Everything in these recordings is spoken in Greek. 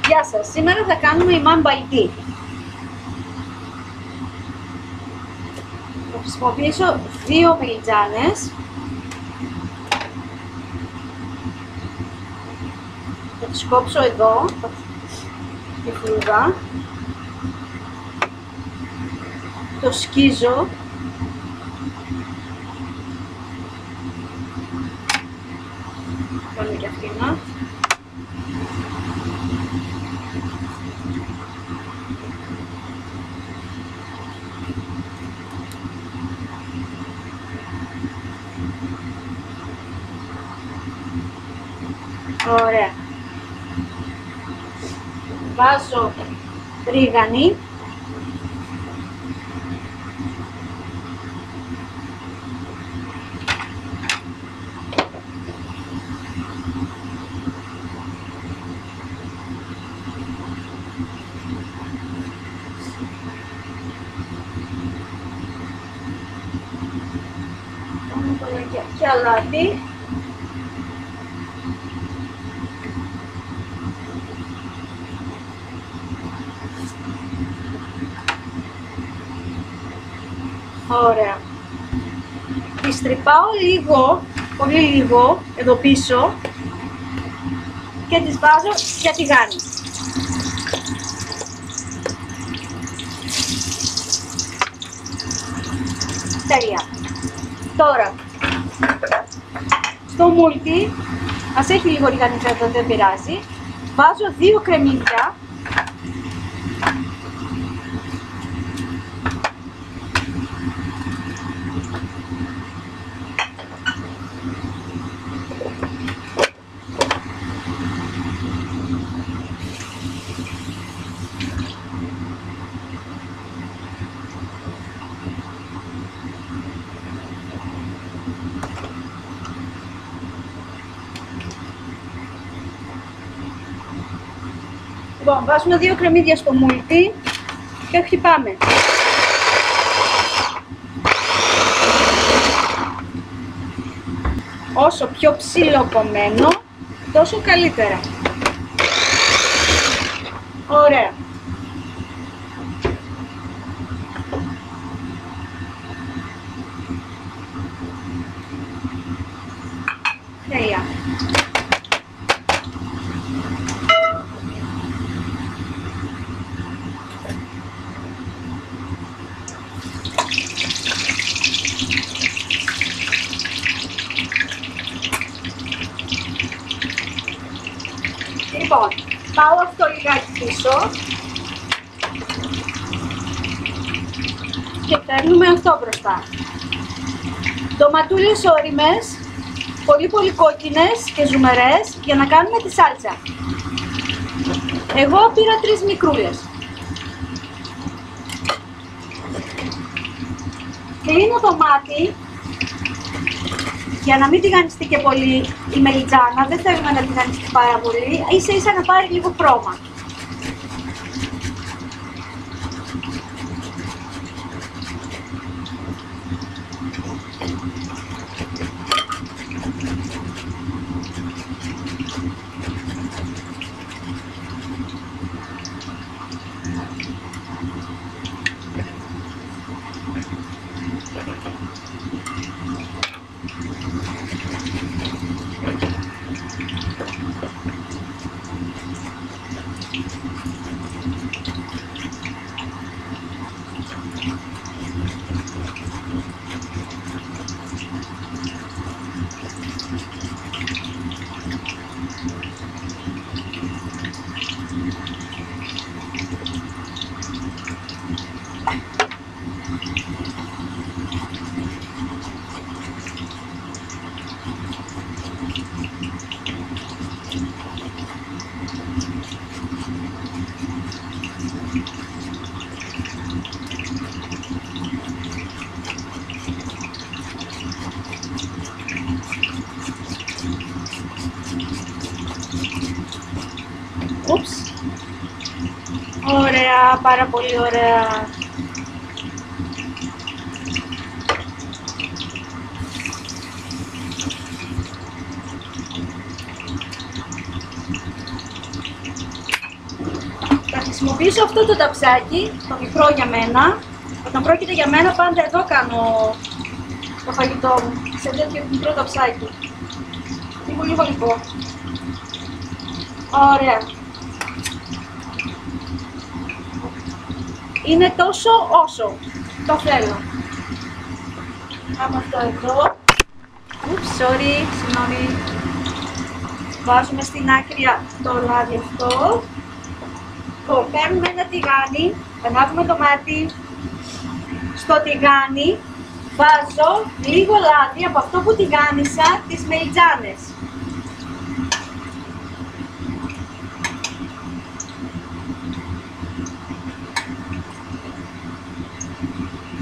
Γεια σας, σήμερα θα κάνουμε ημάν μπαϊτί. Θα χρησιμοποιήσω 2 μελιτζάνες. Θα τις κόψω εδώ, τη φλούδα. Το σκίζω. Βάλω και αυτήν. Ωραία. Βάζω ρίγανη. Και αλάτι. Ωραία. Τις τρυπάω λίγο, πολύ λίγο, εδώ πίσω και τις βάζω για τηγάνι. Τέλεια. Τώρα, στο μούλτι, ας έχει λίγο ριγανιτζέντα, δεν πειράζει, βάζω 2 κρεμμύδια. Λοιπόν, βάζουμε 2 κρεμμύδια στο μούλτι και χτυπάμε. Όσο πιο ψιλοκομμένο, τόσο καλύτερα. Ωραία. Τέλεια. Λοιπόν, πάω αυτό λιγάκι πίσω και παίρνουμε αυτό μπροστά. Ντοματούλες ώριμες, πολύ κόκκινες και ζουμερές για να κάνουμε τη σάλτσα. Εγώ πήρα 3 μικρούλες. Κλείνω το μάτι για να μην τηγανιστεί και πολύ η μελιτζάνα, δεν θέλουμε να τηγανιστεί πάρα πολύ, ίσα να πάρει λίγο χρώμα. Ούψ. Ωραία, πάρα πολύ ωραία. χρησιμοποιήσω αυτό το ταψάκι, το μικρό για μένα. Όταν πρόκειται για μένα, πάντα εδώ κάνω το φαγητό μου, σε τέτοιο μικρό ταψάκι. Λίγο λοιπόν. Ωραία. Είναι τόσο όσο το θέλω. Πάμε αυτό εδώ. Sorry, συγγνώμη. Βάζουμε στην άκρη το λάδι αυτό. Παίρνουμε ένα τηγάνι, ανάβουμε το μάτι. Στο τηγάνι βάζω λίγο λάδι από αυτό που τηγάνισα, τις μελιτζάνες.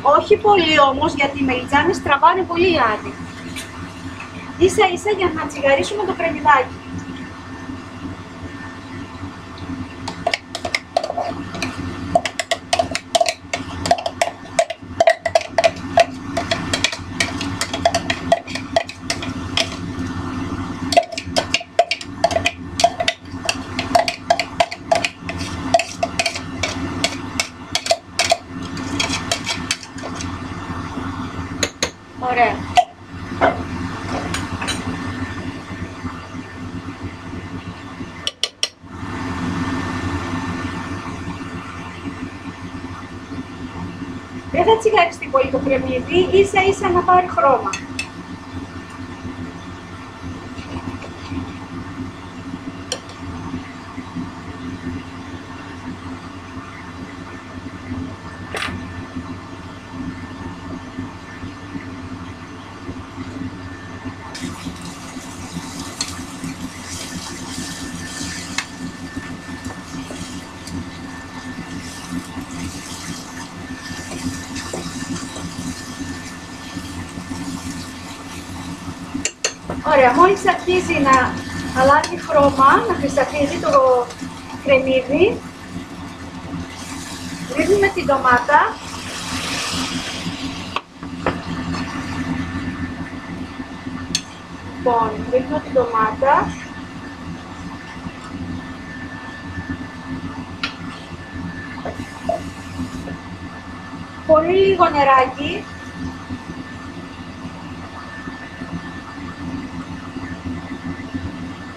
Όχι πολύ όμως, γιατί οι μελιτζάνες τραβάνε πολύ λάδι. Ίσα ίσα για να τσιγαρίσουμε το κρεμμυδάκι. Ωραία. Δεν θα τσιγαριστεί πολύ το κρεμμύδι, ίσα ίσα να πάρει χρώμα. Ωραία, μόλις αρχίζει να αλλάζει χρώμα, να χρυσαφίζει το κρεμμύδι, ρίχνουμε την ντομάτα. Λοιπόν, ρίχνω την ντομάτα. Πολύ λίγο νεράκι.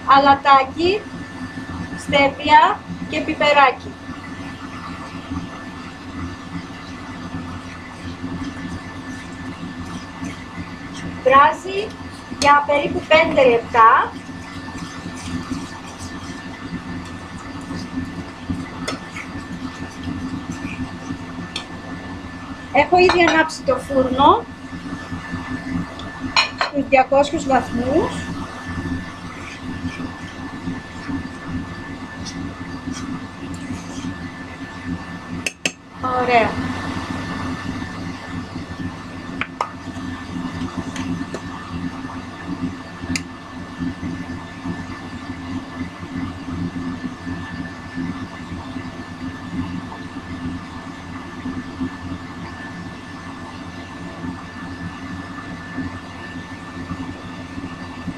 Αλατάκι, στέβια και πιπεράκι. Βράζει για περίπου 5 λεπτά. Έχω ήδη ανάψει το φούρνο στους 200 βαθμούς. Ωραία.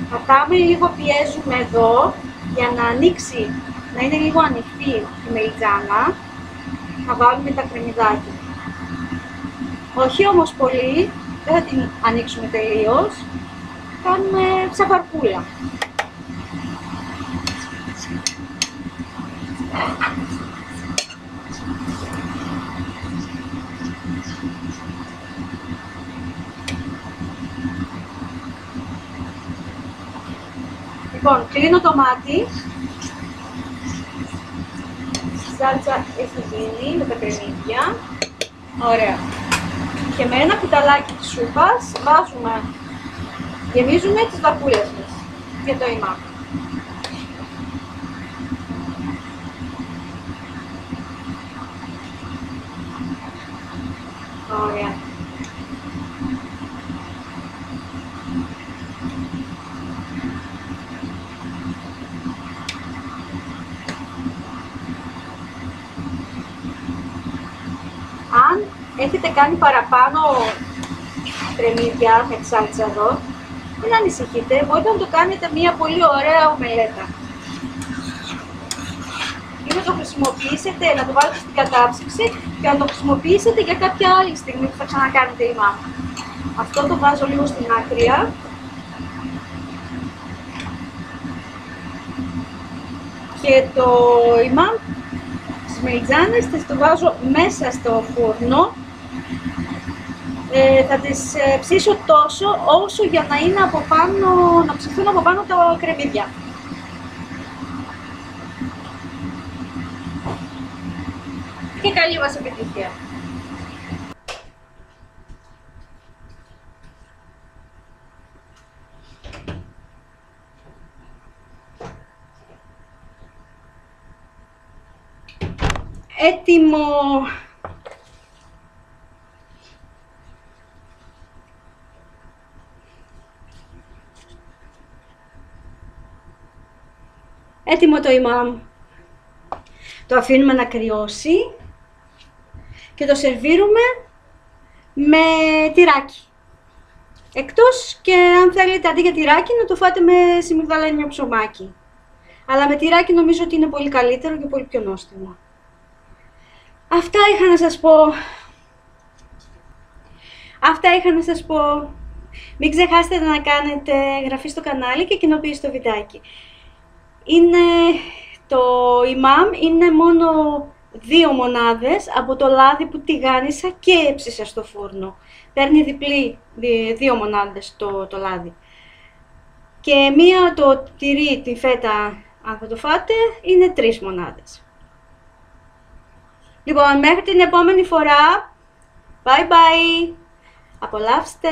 Θα πάμε λίγο, πιέζουμε εδώ για να ανοίξει, να είναι λίγο ανοιχτή η μελιτζάνα. Θα βάλουμε τα κρεμμυδάκια. Όχι όμως πολύ, δεν θα την ανοίξουμε τελείως. Κάνουμε ψαβαρκούλα. Λοιπόν, κλείνω το μάτι. Η σάλτσα έχει γίνει με τα κρεμμύδια. Ωραία. Και με ένα κουταλάκι της σούπας γεμίζουμε τις βαρκούλες μας για το ημά. Ωραία. Αν έχετε κάνει παραπάνω κρεμμύδια με τη σάλτσα εδώ, μην ανησυχείτε, μπορείτε να το κάνετε μια πολύ ωραία ομελέτα. Είναι το χρησιμοποιήσετε, να το βάλετε στην κατάψυξη και να το χρησιμοποιήσετε για κάποια άλλη στιγμή που θα ξανακάνετε ημάμ. Αυτό το βάζω λίγο στην άκρη. Και το ημάμ, τις μελιτζάνες, θα το βάζω μέσα στο φούρνο. Θα τις ψήσω τόσο όσο για να είναι από πάνω, να ψηθούν από πάνω τα κρεμμύδια. Και καλή μας επιτυχία! Έτοιμο! Έτοιμο το ημάμ. Το αφήνουμε να κρυώσει και το σερβίρουμε με τυράκι. Εκτός και αν θέλετε αντί για τυράκι να το φάτε με σιμιγδαλένιο ψωμάκι. Αλλά με τυράκι νομίζω ότι είναι πολύ καλύτερο και πολύ πιο νόστιμο. Αυτά είχα να σας πω. Μην ξεχάσετε να κάνετε εγγραφή στο κανάλι και κοινοποίηση στο βιντεάκι. Το ημάμ είναι μόνο 2 μονάδες από το λάδι που τηγάνισα και έψισα στο φούρνο. Παίρνει διπλή 2 μονάδες το λάδι. Και μία το τυρί, τη φέτα, αν θα το φάτε, είναι 3 μονάδες. Λοιπόν, μέχρι την επόμενη φορά, bye bye, απολαύστε!